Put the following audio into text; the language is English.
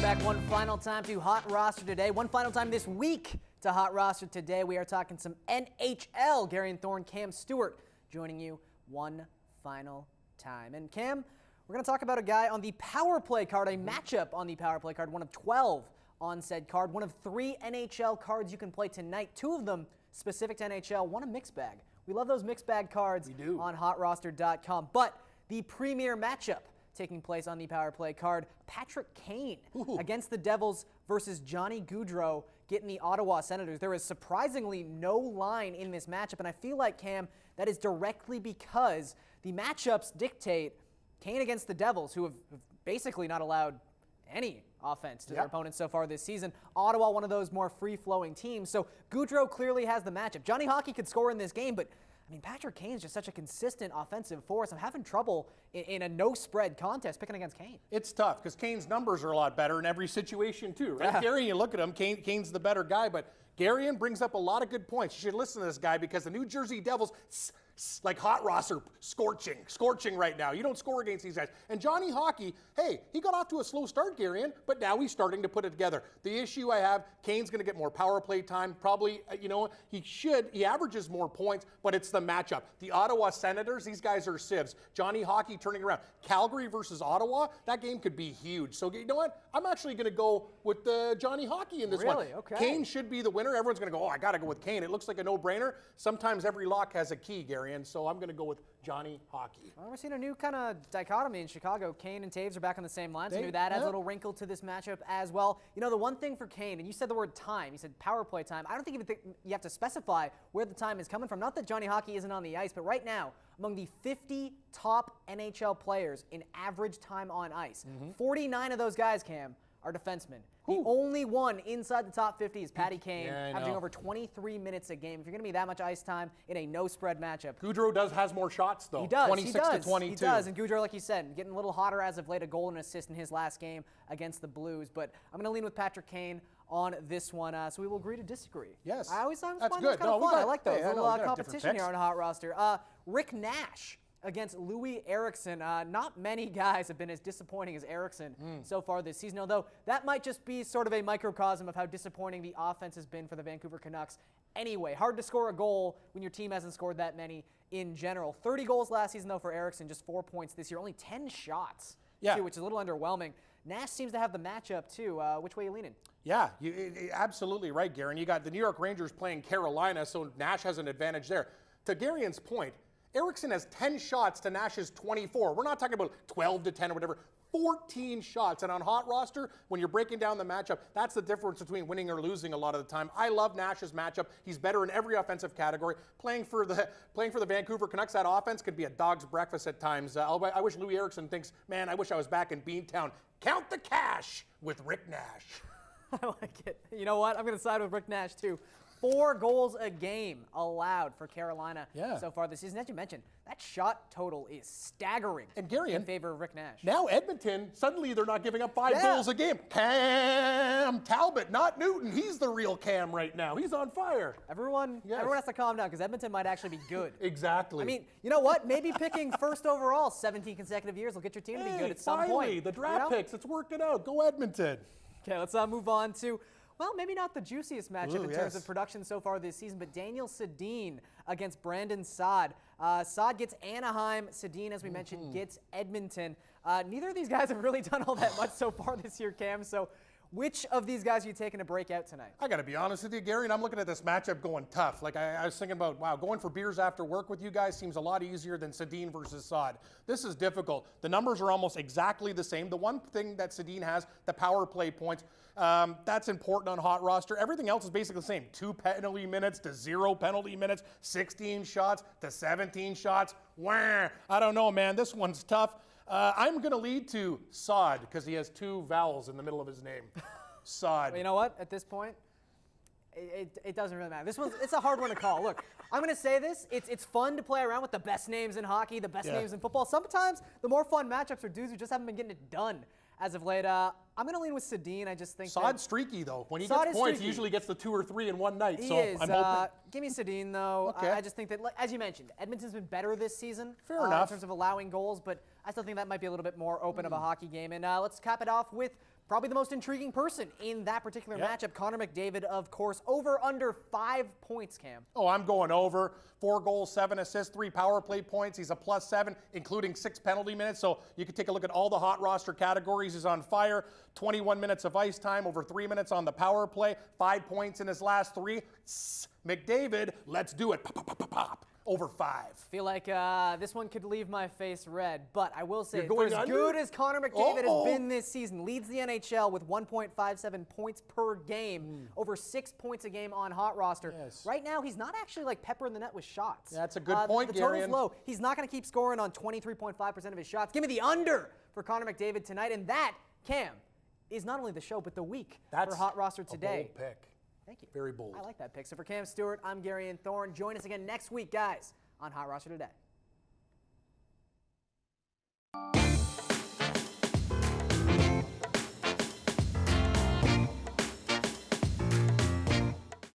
Welcome back one final time to Hot Roster Today. One final time this week to Hot Roster Today. We are talking some NHL. Gary and Thorne, Cam Stewart joining you one final time. And Cam, we're going to talk about a guy on the power play card, a matchup on the power play card, one of 12 on said card, one of 3 NHL cards you can play tonight. 2 of them specific to NHL, one a mixed bag. We love those mixed bag cards on HotRoster.com. But the premier matchup taking place on the power play card, Patrick Kane against the Devils versus Johnny Gaudreau getting the Ottawa Senators. There is surprisingly no line in this matchup, and I feel like, Cam, that is directly because the matchups dictate Kane against the Devils, who have basically not allowed any offense to their opponents so far this season. Ottawa, one of those more free-flowing teams. So Gaudreau clearly has the matchup. Johnny Hockey could score in this game, but I mean, Patrick Kane is just such a consistent offensive force. I'm having trouble in a no-spread contest picking against Kane. It's tough because Kane's numbers are a lot better in every situation too, right? Yeah. Gary, you look at him, Kane's the better guy, but Garian brings up a lot of good points. You should listen to this guy because the New Jersey Devils, like hot roster, scorching right now. You don't score against these guys. And Johnny Hockey, hey, he got off to a slow start, Garian, but now he's starting to put it together. The issue I have, Kane's going to get more power play time. Probably, he averages more points, but it's the matchup. The Ottawa Senators, these guys are sieves. Johnny Hockey turning around. Calgary versus Ottawa, that game could be huge. So you know what? I'm actually going to go with Johnny Hockey in this one. Really? Okay. Kane should be the winner. Everyone's going to go, I got to go with Kane. It looks like a no-brainer. Sometimes every lock has a key, Gary. And so I'm going to go with Johnny Hockey. Well, we're seeing a new kind of dichotomy in Chicago. Kane and Taves are back on the same line, so maybe that adds a little wrinkle to this matchup as well. You know, the one thing for Kane, and you said the word time, you said power play time. I don't think you have to specify where the time is coming from. Not that Johnny Hockey isn't on the ice, but right now, among the 50 top NHL players in average time on ice, 49 of those guys, Cam, are defensemen. The only one inside the top 50 is Patty Kane, averaging over 23 minutes a game. If you're going to be that much ice time in a no-spread matchup. Gaudreau has more shots, though. He does. 26 to 22. He does. And Gaudreau, like you said, getting a little hotter as of late, a goal and assist in his last game against the Blues. But I'm going to lean with Patrick Kane on this one, so we will agree to disagree. Yes. I always thought that's fun. good. Kind of fun. I like those. Hey, little competition here on Hot Roster. Rick Nash against Louis Eriksson. Not many guys have been as disappointing as Eriksson so far this season, although that might just be sort of a microcosm of how disappointing the offense has been for the Vancouver Canucks. Anyway, hard to score a goal when your team hasn't scored that many in general. 30 goals last season, though, for Eriksson, just 4 points this year. Only 10 shots, too, which is a little underwhelming. Nash seems to have the matchup, too. Which way are you leaning? Yeah, absolutely right, Garen. You got the New York Rangers playing Carolina, so Nash has an advantage there. To Garian's point, Eriksson has 10 shots to Nash's 24. We're not talking about 12 to 10 or whatever. 14 shots. And on Hot Roster, when you're breaking down the matchup, that's the difference between winning or losing a lot of the time. I love Nash's matchup. He's better in every offensive category. Playing for the Vancouver Canucks, that offense could be a dog's breakfast at times. I wish Louis Eriksson thinks, man, I wish I was back in Beantown. Count the cash with Rick Nash. I like it. You know what? I'm going to side with Rick Nash, too. 4 goals a game allowed for Carolina so far this season. As you mentioned, that shot total is staggering in favor of Rick Nash. Now Edmonton, suddenly they're not giving up 5 goals a game. Cam Talbot, not Newton. He's the real Cam right now. He's on fire. Everyone has to calm down because Edmonton might actually be good. Exactly. I mean, you know what? Maybe picking first overall 17 consecutive years will get your team to be good at some point. The draft picks, it's working out. Go Edmonton. Okay, let's move on to, well, maybe not the juiciest matchup in terms of production so far this season, but Daniel Sedin against Brandon Saad. Saad gets Anaheim. Sedin, as we mentioned, gets Edmonton. Neither of these guys have really done all that much so far this year, Cam. So which of these guys are you taking to break out tonight? I got to be honest with you, Gary, and I'm looking at this matchup going tough. Like I was thinking about, wow, going for beers after work with you guys seems a lot easier than Sedin versus Saad. This is difficult. The numbers are almost exactly the same. The one thing that Sedin has, the power play points, that's important on Hot Roster. Everything else is basically the same. 2 penalty minutes to 0 penalty minutes, 16 shots to 17 shots. Wah! I don't know, man. This one's tough. I'm going to lead to Saad because he has 2 vowels in the middle of his name. Saad. Well, you know what? At this point, it doesn't really matter. It's a hard one to call. Look, I'm going to say this. It's fun to play around with the best names in hockey, the best names in football. Sometimes the more fun matchups are dudes who just haven't been getting it done as of late. I'm going to lean with Sedin. I just think Saad's streaky, though. When he gets points, he usually gets the 2 or 3 in one night. He is. I'm hoping. Give me Sedin, though. Okay. I just think that, as you mentioned, Edmonton's been better this season. Fair enough. In terms of allowing goals, but I still think that might be a little bit more open of a hockey game. And let's cap it off with probably the most intriguing person in that particular matchup. Connor McDavid, of course, over under 5 points, Cam. Oh, I'm going over. 4 goals, 7 assists, 3 power play points. He's a +7, including 6 penalty minutes. So you can take a look at all the hot roster categories. He's on fire. 21 minutes of ice time, over 3 minutes on the power play, 5 points in his last 3. McDavid, let's do it. Pop, pop, pop, pop, pop. Over 5. Feel like this one could leave my face red, but I will say, You're for going as under? good as Connor McDavid has been this season, leads the NHL with 1.57 points per game, over 6 points a game on Hot Roster. Yes. Right now, he's not actually like peppering the net with shots. That's a good point, The total's Garion. low. He's not going to keep scoring on 23.5% of his shots. Give me the under for Connor McDavid tonight, and that, Cam, is not only the show, but the week for Hot Roster today. A bold pick. Thank you. Very bold. I like that pick. So for Cam Stewart, I'm Gary Thorne. Join us again next week, guys, on Hot Roster Today.